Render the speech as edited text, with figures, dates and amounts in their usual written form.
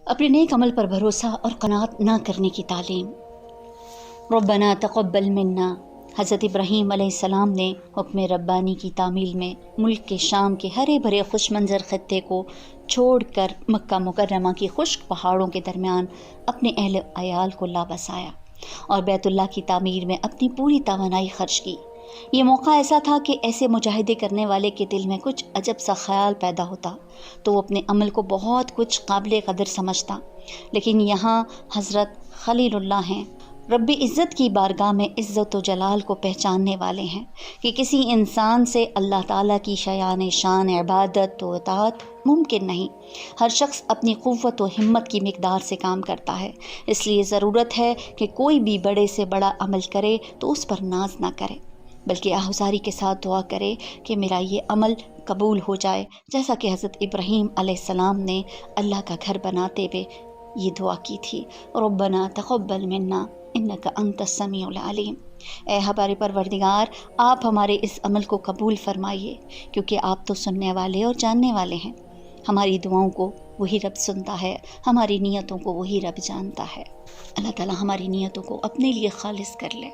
اپنے نیک عمل پر بھروسہ اور قناعت نہ کرنے کی تعلیم۔ ربنا تقبل منا۔ حضرت ابراہیم علیہ السلام نے حکم ربانی کی تعمیل میں ملک کے شام کے ہرے بھرے خوش منظر خطے کو چھوڑ کر مکہ مکرمہ کی خشک پہاڑوں کے درمیان اپنے اہل عیال کو لا بسایا اور بیت اللہ کی تعمیر میں اپنی پوری توانائی خرچ کی۔ یہ موقع ایسا تھا کہ ایسے مجاہدے کرنے والے کے دل میں کچھ عجب سا خیال پیدا ہوتا تو وہ اپنے عمل کو بہت کچھ قابل قدر سمجھتا، لیکن یہاں حضرت خلیل اللہ ہیں، رب عزت کی بارگاہ میں عزت و جلال کو پہچاننے والے ہیں کہ کسی انسان سے اللہ تعالیٰ کی شایان شان عبادت و اطاعت ممکن نہیں۔ ہر شخص اپنی قوت و ہمت کی مقدار سے کام کرتا ہے، اس لیے ضرورت ہے کہ کوئی بھی بڑے سے بڑا عمل کرے تو اس پر ناز نہ کرے، بلکہ آہوزاری کے ساتھ دعا کرے کہ میرا یہ عمل قبول ہو جائے، جیسا کہ حضرت ابراہیم علیہ السلام نے اللہ کا گھر بناتے ہوئے یہ دعا کی تھی، ربنا تقبل منا انک انت السمیع العلیم۔ اے ہمارے پروردگار، آپ ہمارے اس عمل کو قبول فرمائیے، کیونکہ آپ تو سننے والے اور جاننے والے ہیں۔ ہماری دعاؤں کو وہی رب سنتا ہے، ہماری نیتوں کو وہی رب جانتا ہے۔ اللہ تعالیٰ ہماری نیتوں کو اپنے لیے خالص کر لے۔